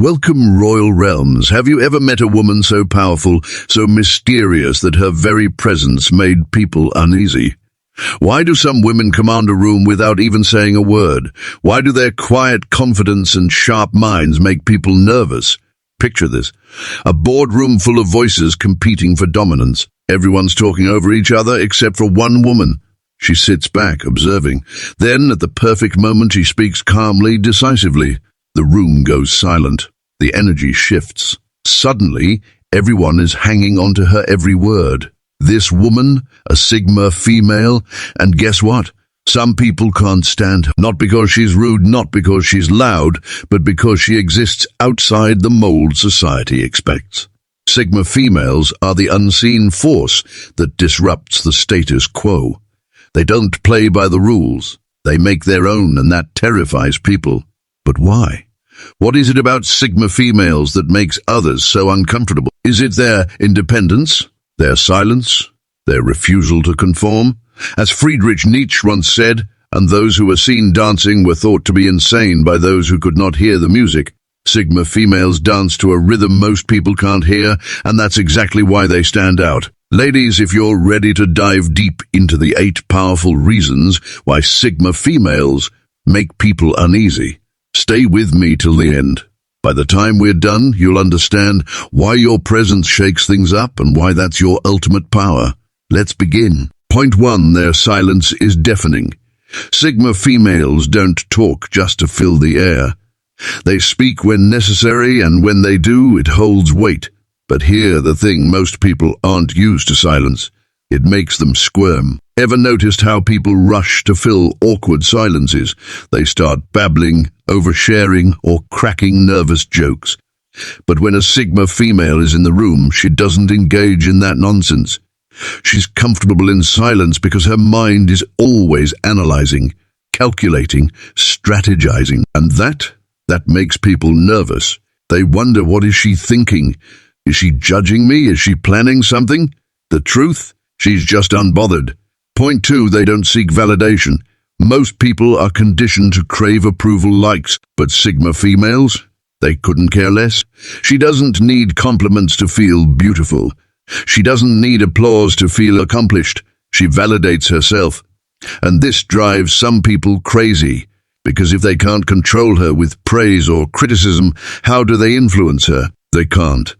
Welcome, Royal Realms. Have you ever met a woman so powerful, so mysterious that her very presence made people uneasy? Why do some women command a room without even saying a word? Why do their quiet confidence and sharp minds make people nervous? Picture this. A boardroom full of voices competing for dominance. Everyone's talking over each other except for one woman. She sits back, observing. Then, at the perfect moment, she speaks calmly, decisively. The room goes silent. The energy shifts. Suddenly, everyone is hanging on to her every word. This woman, a Sigma female, and guess what? Some people can't stand her. Not because she's rude, not because she's loud, but because she exists outside the mold society expects. Sigma females are the unseen force that disrupts the status quo. They don't play by the rules. They make their own, and that terrifies people. But why? What is it about Sigma females that makes others so uncomfortable? Is it their independence, their silence, their refusal to conform? As Friedrich Nietzsche once said, and those who were seen dancing were thought to be insane by those who could not hear the music. Sigma females dance to a rhythm most people can't hear, and that's exactly why they stand out. Ladies, if you're ready to dive deep into the 8 powerful reasons why Sigma females make people uneasy, stay with me till the end. By the time we're done, you'll understand why your presence shakes things up and why that's your ultimate power. Let's begin. Point 1, their silence is deafening. Sigma females don't talk just to fill the air. They speak when necessary, and when they do, it holds weight. But here's the thing, most people aren't used to silence. It makes them squirm. Ever noticed how people rush to fill awkward silences? They start babbling, oversharing, or cracking nervous jokes. But when a Sigma female is in the room, she doesn't engage in that nonsense. She's comfortable in silence because her mind is always analyzing, calculating, strategizing. And that makes people nervous. They wonder, what is she thinking? Is she judging me? Is she planning something? The truth? She's just unbothered. Point 2, they don't seek validation. Most people are conditioned to crave approval, likes, but Sigma females, they couldn't care less. She doesn't need compliments to feel beautiful. She doesn't need applause to feel accomplished. She validates herself. And this drives some people crazy, because if they can't control her with praise or criticism, how do they influence her? They can't.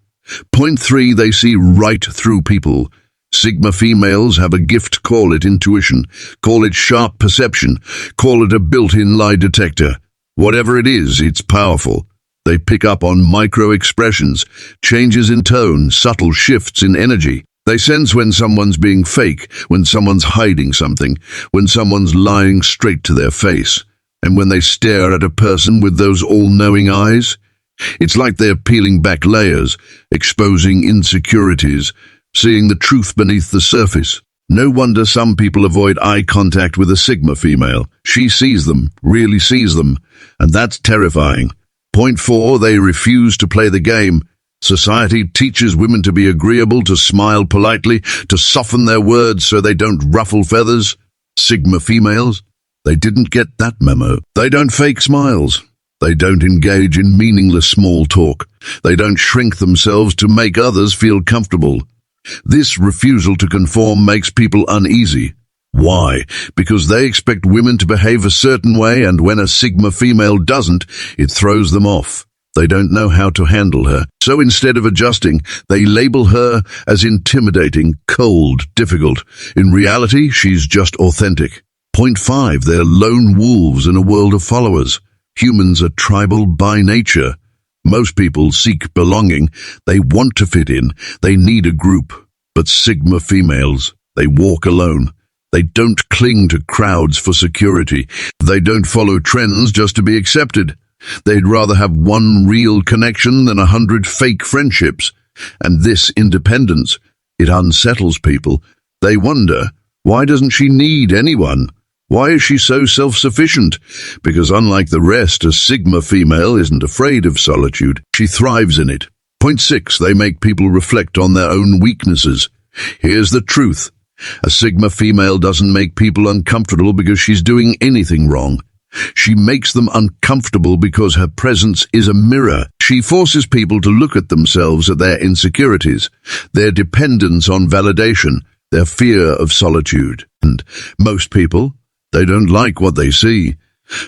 Point 3, they see right through people. Sigma females have a gift, call it intuition, call it sharp perception, call it a built-in lie detector. Whatever it is, it's powerful. They pick up on micro-expressions, changes in tone, subtle shifts in energy. They sense when someone's being fake, when someone's hiding something, when someone's lying straight to their face. And when they stare at a person with those all-knowing eyes, it's like they're peeling back layers, exposing insecurities, seeing the truth beneath the surface. No wonder some people avoid eye contact with a Sigma female. She sees them, really sees them, and that's terrifying. Point 4, they refuse to play the game. Society teaches women to be agreeable, to smile politely, to soften their words so they don't ruffle feathers. Sigma females, they didn't get that memo. They don't fake smiles. They don't engage in meaningless small talk. They don't shrink themselves to make others feel comfortable. This refusal to conform makes people uneasy. Why? Because they expect women to behave a certain way, and when a Sigma female doesn't, it throws them off. They don't know how to handle her. So instead of adjusting, they label her as intimidating, cold, difficult. In reality, she's just authentic. Point 5, they're lone wolves in a world of followers. Humans are tribal by nature. Most people seek belonging. They want to fit in. They need a group. But Sigma females, they walk alone. They don't cling to crowds for security. They don't follow trends just to be accepted. They'd rather have one real connection than 100 fake friendships. And this independence, it unsettles people. They wonder, why doesn't she need anyone? Why is she so self-sufficient? Because unlike the rest, a Sigma female isn't afraid of solitude. She thrives in it. Point 6, they make people reflect on their own weaknesses. Here's the truth. A Sigma female doesn't make people uncomfortable because she's doing anything wrong. She makes them uncomfortable because her presence is a mirror. She forces people to look at themselves, at their insecurities, their dependence on validation, their fear of solitude. And most people, they don't like what they see.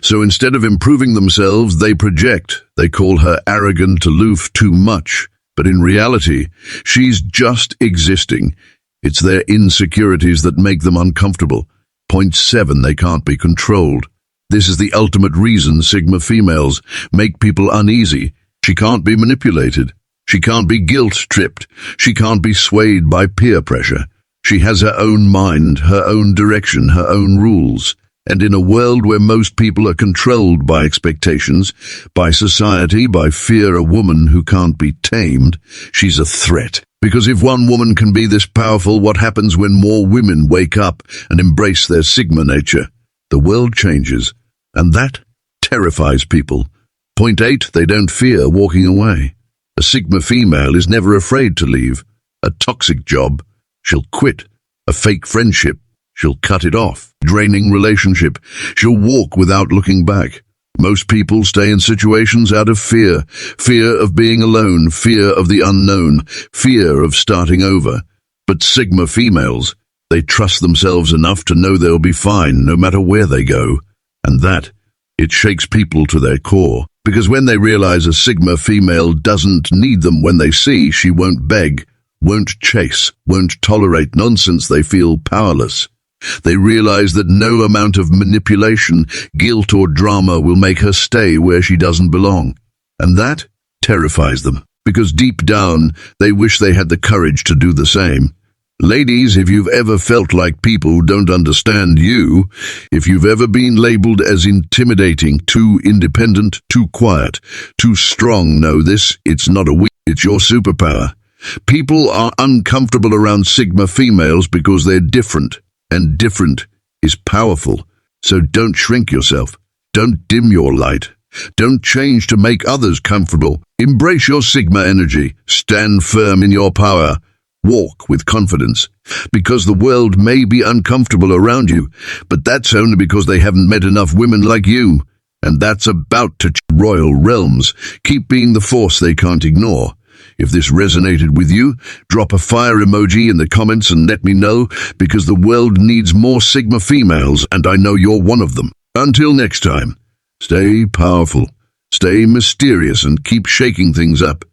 So instead of improving themselves, they project. They call her arrogant, aloof, too much. But in reality, she's just existing. It's their insecurities that make them uncomfortable. Point 7, they can't be controlled. This is the ultimate reason Sigma females make people uneasy. She can't be manipulated. She can't be guilt-tripped. She can't be swayed by peer pressure. She has her own mind, her own direction, her own rules. And in a world where most people are controlled by expectations, by society, by fear, a woman who can't be tamed, she's a threat. Because if one woman can be this powerful, what happens when more women wake up and embrace their Sigma nature? The world changes, and that terrifies people. Point 8, they don't fear walking away. A Sigma female is never afraid to leave. A toxic job, she'll quit. A fake friendship, she'll cut it off. Draining relationship, she'll walk without looking back. Most people stay in situations out of fear. Fear of being alone, fear of the unknown, fear of starting over. But Sigma females, they trust themselves enough to know they'll be fine no matter where they go. And that, it shakes people to their core. Because when they realize a Sigma female doesn't need them, when they see she won't beg, won't chase, won't tolerate nonsense, they feel powerless. They realize that no amount of manipulation, guilt or drama will make her stay where she doesn't belong. And that terrifies them, because deep down they wish they had the courage to do the same. Ladies, if you've ever felt like people don't understand you, if you've ever been labeled as intimidating, too independent, too quiet, too strong, know this, it's not a weakness, it's your superpower. People are uncomfortable around Sigma females because they're different. And different is powerful. So don't shrink yourself. Don't dim your light. Don't change to make others comfortable. Embrace your Sigma energy. Stand firm in your power. Walk with confidence. Because the world may be uncomfortable around you, but that's only because they haven't met enough women like you. And that's about to change. Royal realms. Keep being the force they can't ignore. If this resonated with you, drop a fire emoji in the comments and let me know, because the world needs more Sigma females, and I know you're one of them. Until next time, stay powerful, stay mysterious, and keep shaking things up.